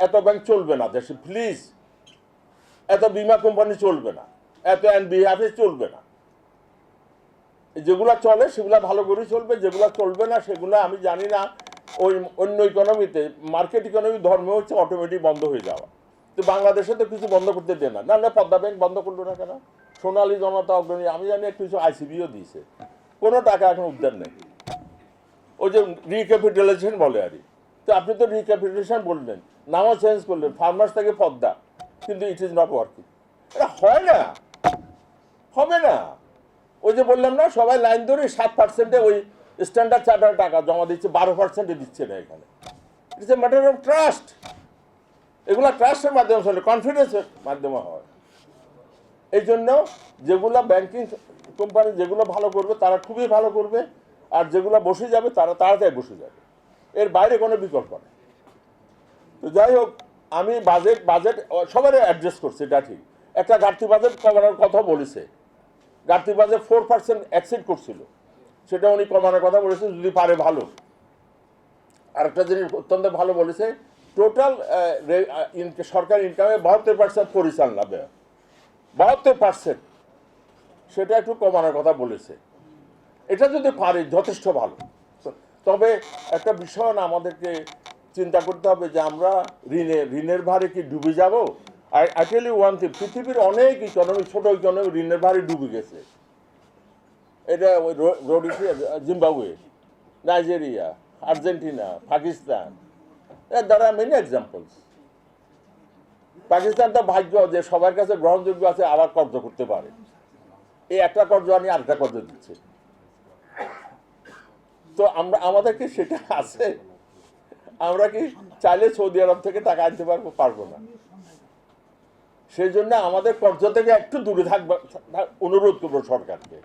এত ব্যাংক চলবে না দেশে, প্লিজ। এত বিমা কোম্পানি চলবে না, এত এনবিএফএস চলবে না। যেগুলা চলে সেগুলা ভালো করে চলবে, যেগুলা চলবে না সেগুলা আমি জানি না। ওই অন্য ইকোনমিতে, মার্কেট ইকোনমি ধর্ম হচ্ছে অটোমেটিক বন্ধ হয়ে যাওয়া। তো বাংলাদেশে তো কিছু বন্ধ করতে দেয় না, নাহলে পদ্মা ব্যাংক বন্ধ করলো না কেন? সোনালী জনতা অগ্রণী, আমি জানি একটু কিছু আইসিবিও দিয়েছে, কোনো টাকা এখন উদ্ধার নেই। ওই যে রিক্যাপিটালাইজেশন বলে আর কি। তো আপনি তো রিক্যাপিটালাইজেশন বললেন, নামও চেঞ্জ করলেন, ফার্মার্স থেকে পদ্মা, কিন্তু ইট ইজ নট ওয়ার্কিং। এটা হয় না, হবে না। ওই যে বললাম না, সবাই লাইন ধরে 7% ওই স্ট্যান্ডার্ড চার্টার টাকা জমা দিচ্ছে, 12% দিচ্ছে না এখানে। It's a matter of trust. এগুলো ট্রাস্টের মাধ্যমে চলে, কনফিডেন্সের মাধ্যমে হয়। এই জন্য যেগুলো ব্যাংকিং কোম্পানি যেগুলো ভালো করবে তারা খুবই ভালো করবে, আর যেগুলো বসে যাবে তারা তাড়াতাড়ি বসে যাবে। এর বাইরে কোনো বিকল্প নেই। তো যাই হোক, আমি বাজেট সবারই অ্যাডজাস্ট করছি, এটা ঠিক। একটা ঘাটতি বাজেট কমানোর কথা বলেছে, ঘাটতি বাজেট 4% এক্সিড করছিল, সেটা উনি কমানোর কথা বলেছেন, যদি পারে ভালো। আরেকটা জিনিস অত্যন্ত ভালো বলেছে, টোটাল সরকারি ইনকামে 72% পরিচালনা ব্যয়, 72%, সেটা একটু কমানোর কথা বলেছে। এটা যদি পারে যথেষ্ট ভালো। তবে একটা বিষয় না, আমাদেরকে চিন্তা করতে হবে যে আমরা ঋণের ভারে কি ডুবে যাব? I tell you one thing, পৃথিবীর অনেক ইকোনমি, ছোট ইকোনমি ঋণের ভারে ডুবে গেছে। এটা ওই Zimbabwe, Nigeria, Argentina, Pakistan, there are many examples. Pakistan তো ভাগ্য যে সবার কাছে গ্রহণযোগ্য আছে, আবার কর্জ করতে পারে। এই একটা কর্জ আনি আরেকটা কর্জ দিচ্ছে। তো আমাদের কি সেটা আছে? আমরা কি চাইলে সৌদি আরব থেকে টাকা আনতে পারবো না? সেই জন্য আমাদের কর্জ থেকে একটু দূরে থাকবে, অনুরোধ করবো সরকারকে।